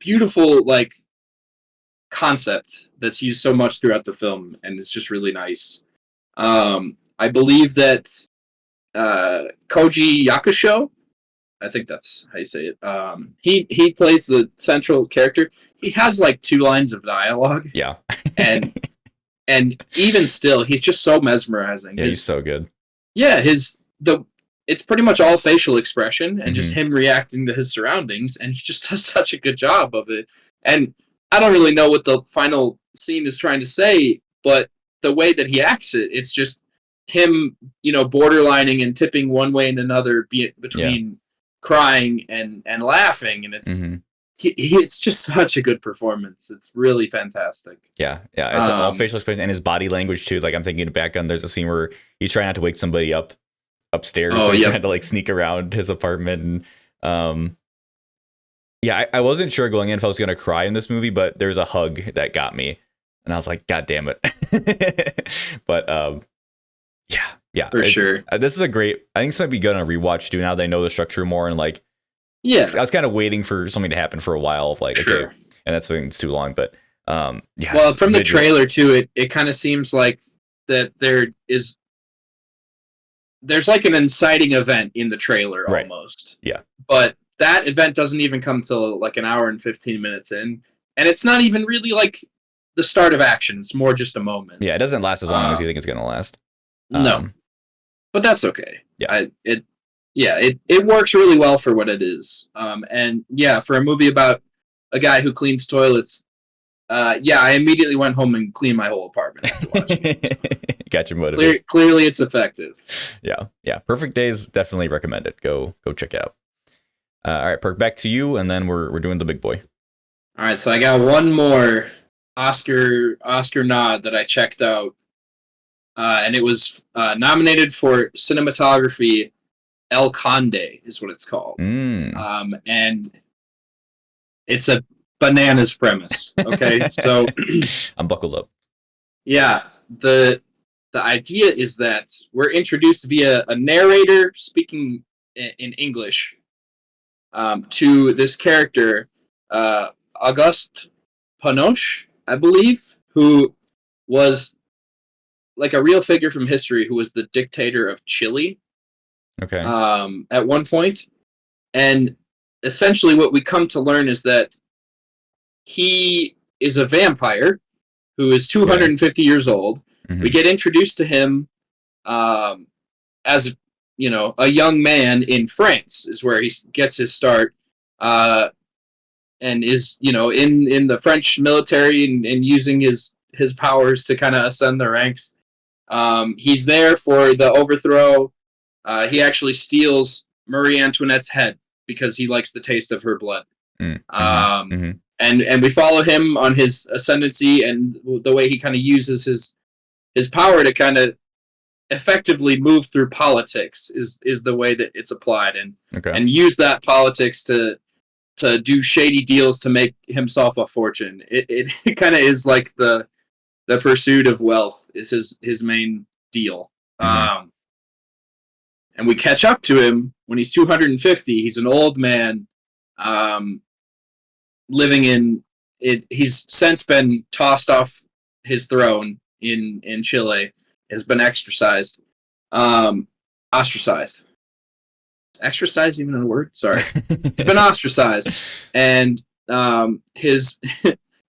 beautiful like concept that's used so much throughout the film, and it's just really nice. I believe that Koji Yakusho, I think that's how you say it, he plays the central character. He has like 2 lines of dialogue. Yeah. and even still, he's just so mesmerizing. Yeah, he's so good. Yeah, it's pretty much all facial expression and just him reacting to his surroundings, and he just does such a good job of it. And I don't really know what the final scene is trying to say, but the way that he acts it, it's just him, borderlining and tipping one way and another between crying and laughing, and it's it's just such a good performance. It's really fantastic. Yeah, it's all facial expression and his body language too. Like, I'm thinking back on, there's a scene where he's trying not to wake somebody up upstairs, so he's trying to like sneak around his apartment. And I wasn't sure going in if I was gonna cry in this movie, but there's a hug that got me, and I was like, God damn it. But yeah, for sure. This is a great. I think this might be good on a rewatch too. Now they know the structure more, and like, I was kind of waiting for something to happen for a while of like, okay, and that's when it's too long. But well, from the trailer too, it kind of seems like that there's like an inciting event in the trailer almost. Yeah. But that event doesn't even come till like an hour and 15 minutes in. And it's not even really like the start of action. It's more just a moment. Yeah, it doesn't last as long as you think it's going to last. No. But that's okay. Yeah. It works really well for what it is. And yeah, for a movie about a guy who cleans toilets, I immediately went home and cleaned my whole apartment after watching it. Got you motivated. Clearly it's effective. Yeah. Perfect Days, definitely recommend it. Go check it out. All right, Perk, back to you, and then we're doing the big boy. All right, so I got one more Oscar nod that I checked out. and it was nominated for cinematography. El Conde is what it's called. And it's a bananas premise. Okay, so I'm buckled up. yeah, the idea is that we're introduced via a narrator speaking in English to this character, Auguste Panoche, I believe, who was like a real figure from history, who was the dictator of Chile. Okay. At one point, and essentially what we come to learn is that he is a vampire who is 250 years old. Mm-hmm. We get introduced to him as a young man in France, is where he gets his start, and is in the French military and using his powers to kind of ascend the ranks. He's there for the overthrow. He actually steals Marie Antoinette's head because he likes the taste of her blood. Mm-hmm. And we follow him on his ascendancy and the way he kind of uses his power to kind of effectively move through politics is the way that it's applied, and use that politics to do shady deals to make himself a fortune. It kind of is like the pursuit of wealth is his main deal. Mm-hmm. And we catch up to him when he's 250. He's an old man, living in it. He's since been tossed off his throne in Chile. Has been ostracized. Ostracized. Exercise even a word? Sorry. He's been ostracized, and he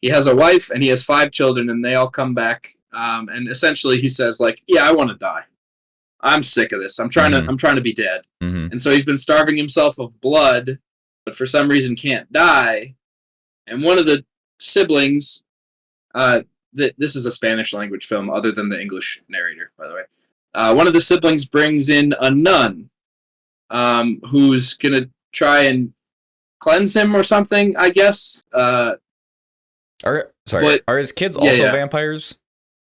has a wife and he has 5 children, and they all come back. And essentially, he says like, "Yeah, I want to die. I'm sick of this. I'm trying to be dead." Mm-hmm. And so he's been starving himself of blood, but for some reason can't die. And one of the siblings, this is a Spanish language film other than the English narrator, by the way. One of the siblings brings in a nun, who's gonna try and cleanse him or something, I guess. Are his kids also vampires?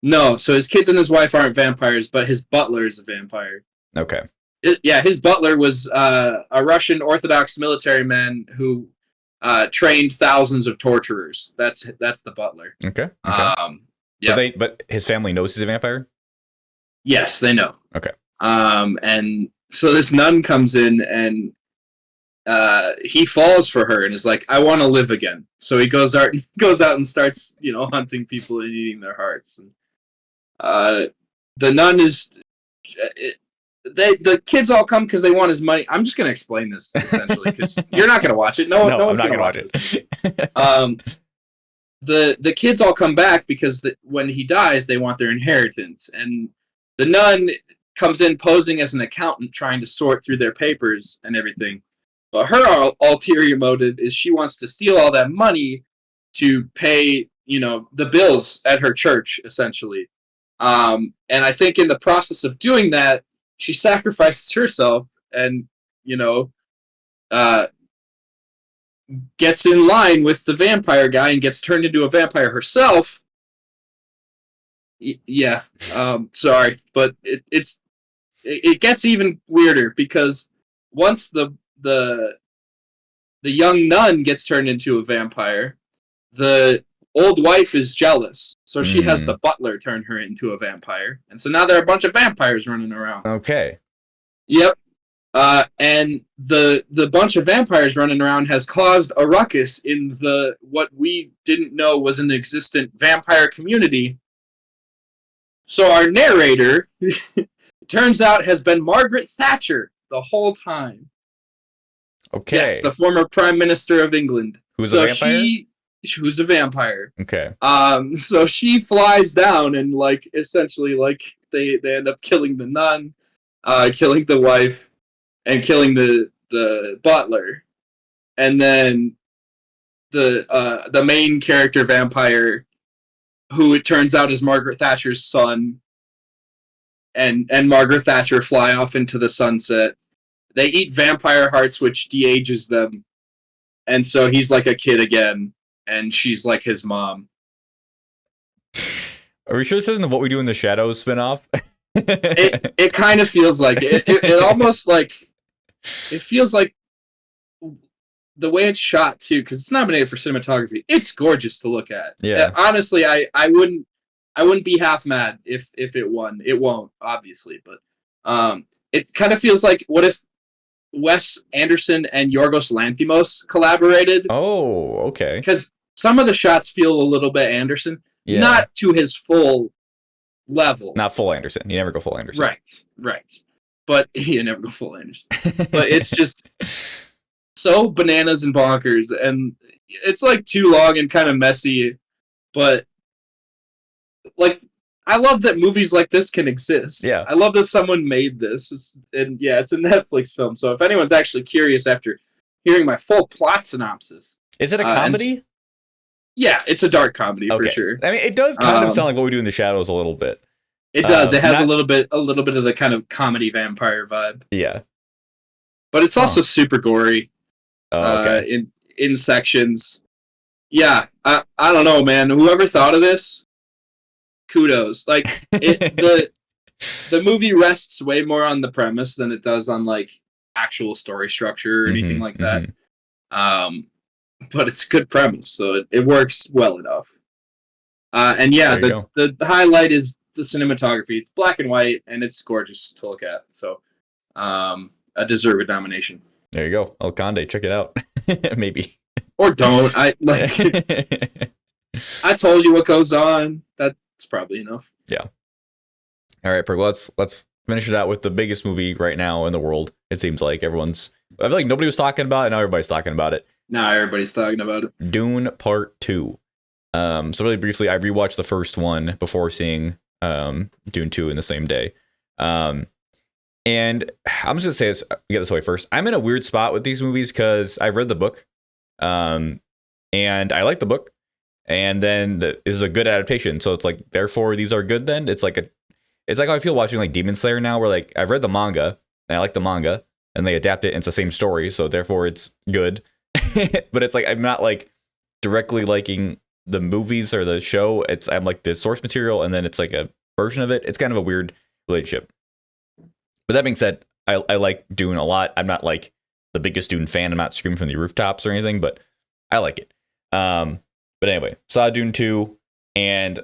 No, so his kids and his wife aren't vampires, but his butler is a vampire. Okay. His butler was a Russian Orthodox military man who trained thousands of torturers. That's the butler. Okay. Yeah. But his family knows he's a vampire? Yes, they know. Okay. And so this nun comes in and he falls for her and is like, "I want to live again." So he goes out and starts, hunting people and eating their hearts. And the nun is the kids all come because they want his money. I'm just going to explain this essentially because you're not going to watch it. No one's going to watch it. The kids all come back because when he dies, they want their inheritance, and the nun comes in posing as an accountant, trying to sort through their papers and everything. But her ulterior motive is she wants to steal all that money to pay, the bills at her church, essentially. And I think in the process of doing that, she sacrifices herself and, gets in line with the vampire guy and gets turned into a vampire herself. Yeah. Sorry, but it gets even weirder because once the young nun gets turned into a vampire, the old wife is jealous, so she has the butler turn her into a vampire, and so now there are a bunch of vampires running around. Okay. Yep. And the bunch of vampires running around has caused a ruckus in what we didn't know was an existent vampire community. So our narrator, turns out, has been Margaret Thatcher the whole time. Okay. Yes, the former Prime Minister of England. Who's a vampire? Who's a vampire. Okay. So she flies down and essentially they end up killing the nun, killing the wife, and killing the butler. And then the main character vampire, who it turns out is Margaret Thatcher's son, and Margaret Thatcher fly off into the sunset. They eat vampire hearts, which de-ages them. And so he's like a kid again, and she's like his mom. Are we sure this isn't the What We Do in the Shadows spinoff? It kind of feels like it almost like it feels like the way it's shot too, because it's nominated for cinematography. It's gorgeous to look at. Yeah. Honestly, I wouldn't be half mad if it won. It won't, obviously, but it kind of feels like, what if Wes Anderson and Yorgos Lanthimos collaborated? Oh, okay. Because some of the shots feel a little bit Anderson, Yeah. not to his full level. Not full Anderson. You never go full Anderson. Right. But you never go full Anderson. But it's just so bananas and bonkers, and it's like too long and kind of messy. But like, I love that movies like this can exist. Yeah. I love that someone made this. It's a Netflix film. So if anyone's actually curious after hearing my full plot synopsis, is it a comedy? Yeah, it's a dark comedy for sure. I mean, it does kind of sound like What We Do in the Shadows a little bit. It does. It has a little bit of the kind of comedy vampire vibe. Yeah, but it's also super gory. Okay. In sections. Yeah, I don't know, man. Whoever thought of this, kudos. Like the movie rests way more on the premise than it does on like actual story structure or anything like that. But it's a good premise, so it works well enough. And yeah, the highlight is the cinematography. It's black and white, and it's gorgeous to look at. So, a deserved nomination. There you go, El Conde. Check it out, maybe. Or don't. I told you what goes on. That's probably enough. Yeah. All right, Perk. Let's finish it out with the biggest movie right now in the world. It seems like I feel like nobody was talking about it. Now everybody's talking about it. Now everybody's talking about it. Dune Part 2. So really briefly, I rewatched the first one before seeing Dune 2 in the same day. And I'm just gonna say this, get this away first. I'm in a weird spot with these movies because I've read the book, and I like the book, and then this is a good adaptation. So it's like, therefore these are good. Then it's like how I feel watching like Demon Slayer now, where like I've read the manga and I like the manga, and they adapt it, and it's the same story, so therefore it's good. But it's like I'm not like directly liking the movies or the show. I'm like the source material, and then it's like a version of it. It's kind of a weird relationship. But that being said, I like Dune a lot. I'm not like the biggest Dune fan. I'm not screaming from the rooftops or anything, but I like it. But anyway, saw Dune 2, and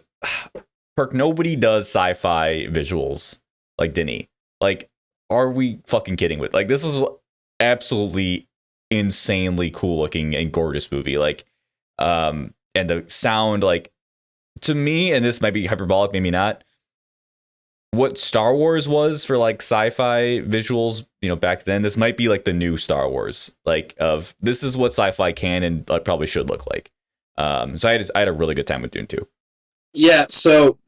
Perk, nobody does sci-fi visuals like Denis. Like, are we fucking kidding with? Like, this is absolutely insanely cool looking and gorgeous movie. Like, and the sound, like, to me, and this might be hyperbolic, maybe not, what Star Wars was for like sci-fi visuals, back then, this might be like the new Star Wars. Like, of this is what sci-fi can and probably should look like. So I had a really good time with Dune 2. Yeah, so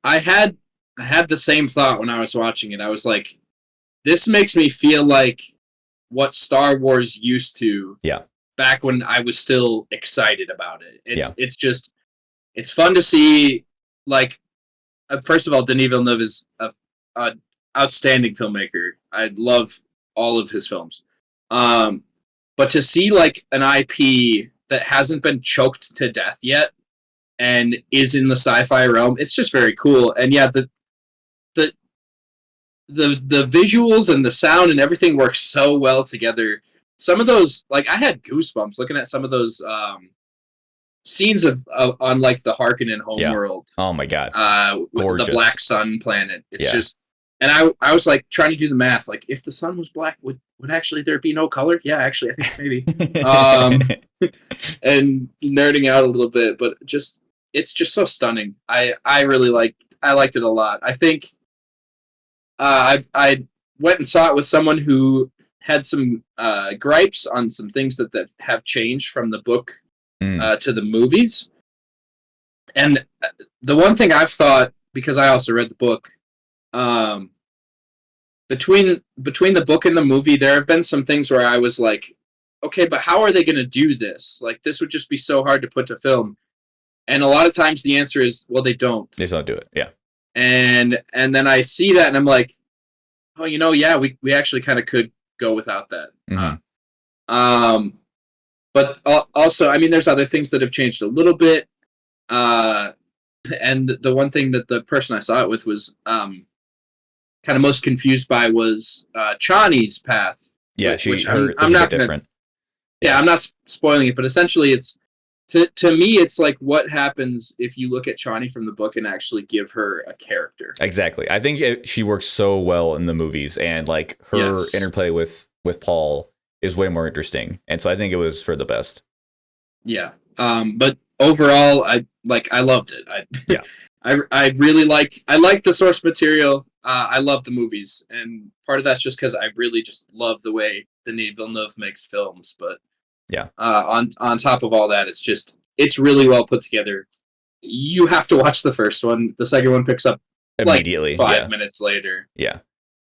I had the same thought when I was watching it. I was like, this makes me feel like what Star Wars used to. Yeah. Back when I was still excited about it. It's fun to see, like, first of all, Denis Villeneuve is an outstanding filmmaker. I love all of his films. But to see like an IP that hasn't been choked to death yet and is in the sci-fi realm, it's just very cool. And yeah, the visuals and the sound and everything works so well together. Some of those, like, I had goosebumps looking at some of those scenes of on like the Harkonnen homeworld. Oh my god, with the Black Sun planet. It's just, and I was like trying to do the math. Like, if the sun was black, would actually there be no color? Yeah, actually, I think maybe. And nerding out a little bit, but it's just so stunning. I liked it a lot. I think I went and saw it with someone who had some gripes on some things that have changed from the book to the movies. And the one thing I've thought, because I also read the book, between the book and the movie, there have been some things where I was like, okay, but how are they going to do this? Like, this would just be so hard to put to film. And a lot of times the answer is, well, they don't. They just don't do it, yeah. And then I see that and I'm like, oh, yeah, we actually kind of could go without that. Mm-hmm. But also, I mean, there's other things that have changed a little bit. And the one thing that the person I saw it with was kind of most confused by was Chani's path. Yeah, which this I'm is a not bit gonna, different. yeah, I'm not spoiling it, but essentially it's to me it's like what happens if you look at Chani from the book and actually give her a character. Exactly. I think she works so well in the movies, and like her interplay with Paul is way more interesting, and so I think it was for the best. Yeah. But overall, I loved it. I really like the source material. I love the movies, and part of that's just because I really just love the way Denis Villeneuve makes films. But yeah, on top of all that, it's really well put together. You have to watch the first one. The second one picks up immediately, like 5 minutes later. Yeah.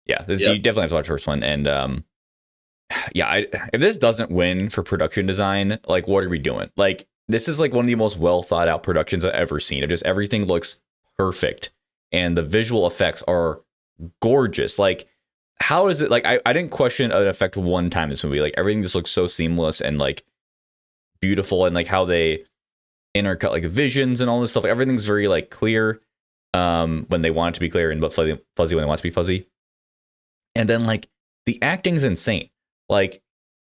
You definitely have to watch the first one, and if this doesn't win for production design, like what are we doing? Like this is like one of the most well thought out productions I've ever seen. Just everything looks perfect, and the visual effects are gorgeous. Like how is it? Like I didn't question an effect one time in this movie. Like everything just looks so seamless and like beautiful, and like how they intercut like visions and all this stuff. Like, everything's very like clear when they want it to be clear, and but fuzzy when they want it to be fuzzy. And then like the acting's insane. Like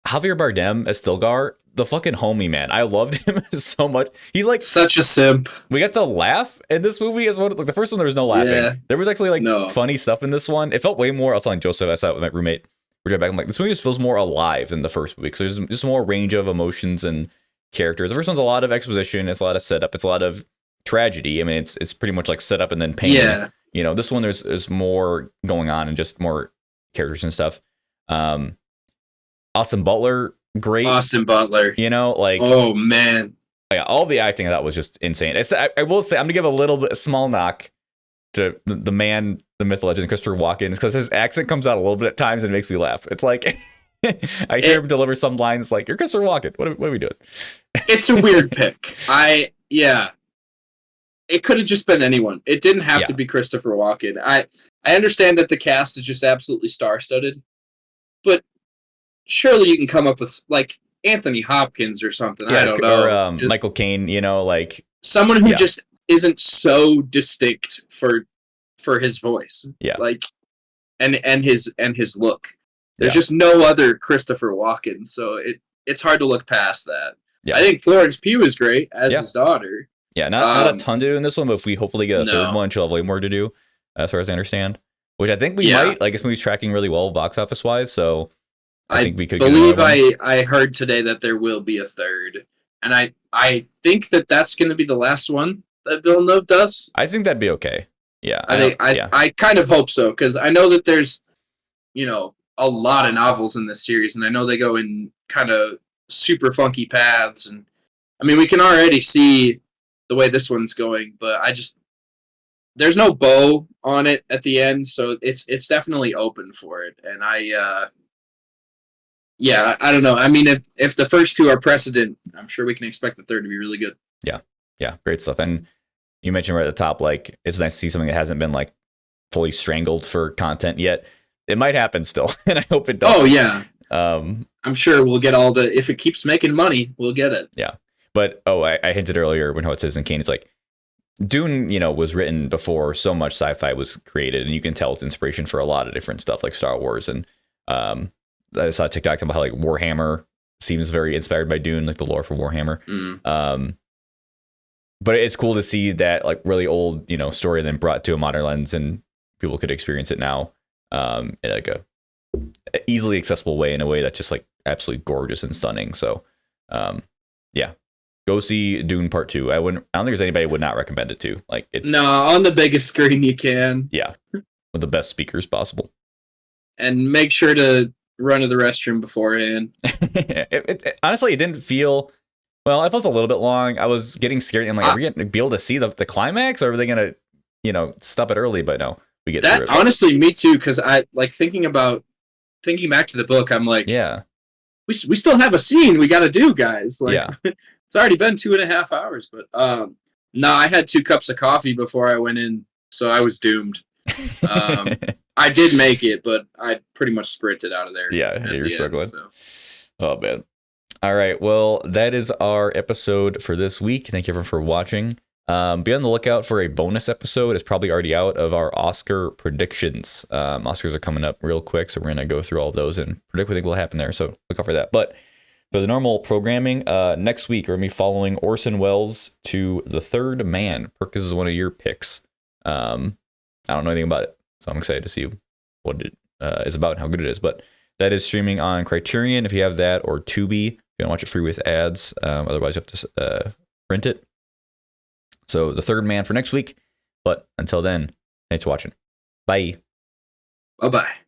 Javier Bardem as Stilgar, the fucking homie, man. I loved him so much. He's like such a simp. We got to laugh in this movie as well. Like the first one, there was no laughing. Yeah. There was actually like funny stuff in this one. It felt way more. I was telling Joseph, I saw it with my roommate. We're driving back. I'm like, this movie just feels more alive than the first movie because there's just more range of emotions and characters. The first one's a lot of exposition. It's a lot of setup. It's a lot of tragedy. I mean, it's pretty much like setup and then pain. Yeah. You know, this one there's more going on and just more characters and stuff. Austin Butler, great. Austin Butler, you know, like oh man, yeah, all the acting I thought was just insane. I will say I'm gonna give a small knock to the man, the myth, legend, Christopher Walken, because his accent comes out a little bit at times and it makes me laugh. It's like I hear him deliver some lines like, "You're Christopher Walken. What are we doing?" It's a weird pick. It could have just been anyone. It didn't have to be Christopher Walken. I understand that the cast is just absolutely star-studded, but surely you can come up with like Anthony Hopkins or something. I don't know. Or Michael Caine, you know, like someone who just isn't so distinct for his voice. Yeah. Like and his look. There's just no other Christopher Walken, so it's hard to look past that. Yeah. I think Florence Pugh is great as his daughter. Yeah, not a ton to do in this one, but if we hopefully get a third one, she'll have way more to do, as far as I understand. Which I think we might. Like, this movie's tracking really well box office wise, so I think we could believe I heard today that there will be a third. And I think that's going to be the last one that Villeneuve does. I think that'd be okay. Yeah. I kind of hope so, because I know that there's, you know, a lot of novels in this series, and I know they go in kind of super funky paths. And I mean, we can already see the way this one's going, but there's no bow on it at the end, so it's definitely open for it. And I don't know. I mean, if the first two are precedent, I'm sure we can expect the third to be really good. Yeah, great stuff. And you mentioned right at the top, like, it's nice to see something that hasn't been like fully strangled for content yet. It might happen still, and I hope it does. Oh yeah. I'm sure we'll get all if it keeps making money, we'll get it. Yeah. But I hinted earlier when it's Citizen Kane, it's like Dune, you know, was written before so much sci-fi was created, and you can tell it's inspiration for a lot of different stuff like Star Wars. And I saw a TikTok about how like Warhammer seems very inspired by Dune, like the lore for Warhammer. But it's cool to see that like really old, you know, story then brought to a modern lens, and people could experience it now in like a easily accessible way, in a way that's just like absolutely gorgeous and stunning. So go see Dune Part 2. I don't think there's anybody I would not recommend it to. Like, it's on the biggest screen you can. Yeah, with the best speakers possible. And make sure to run to the restroom beforehand. Honestly, it didn't feel. Well, I felt a little bit long. I was getting scared. I'm like, are we going to be able to see the climax, or are they going to, you know, stop it early? But no, we get that. Honestly, me too. Because I like thinking back to the book. I'm like, we still have a scene we got to do, guys. Like, it's already been 2.5 hours. But I had 2 cups of coffee before I went in, so I was doomed. I did make it, but I pretty much sprinted out of there. Yeah, you're struggling. So. Oh man. All right. Well, that is our episode for this week. Thank you everyone for watching. Be on the lookout for a bonus episode. It's probably already out of our Oscar predictions. Oscars are coming up real quick, so we're going to go through all those and predict what I think will happen there. So look out for that. But for the normal programming, next week we're going to be following Orson Welles to The Third Man. Perk, this is one of your picks. I don't know anything about it, so I'm excited to see what it is about and how good it is. But that is streaming on Criterion if you have that, or Tubi if you want to watch it free with ads. Otherwise, you have to rent it. So The Third Man for next week. But until then, thanks for watching. Bye. Bye-bye.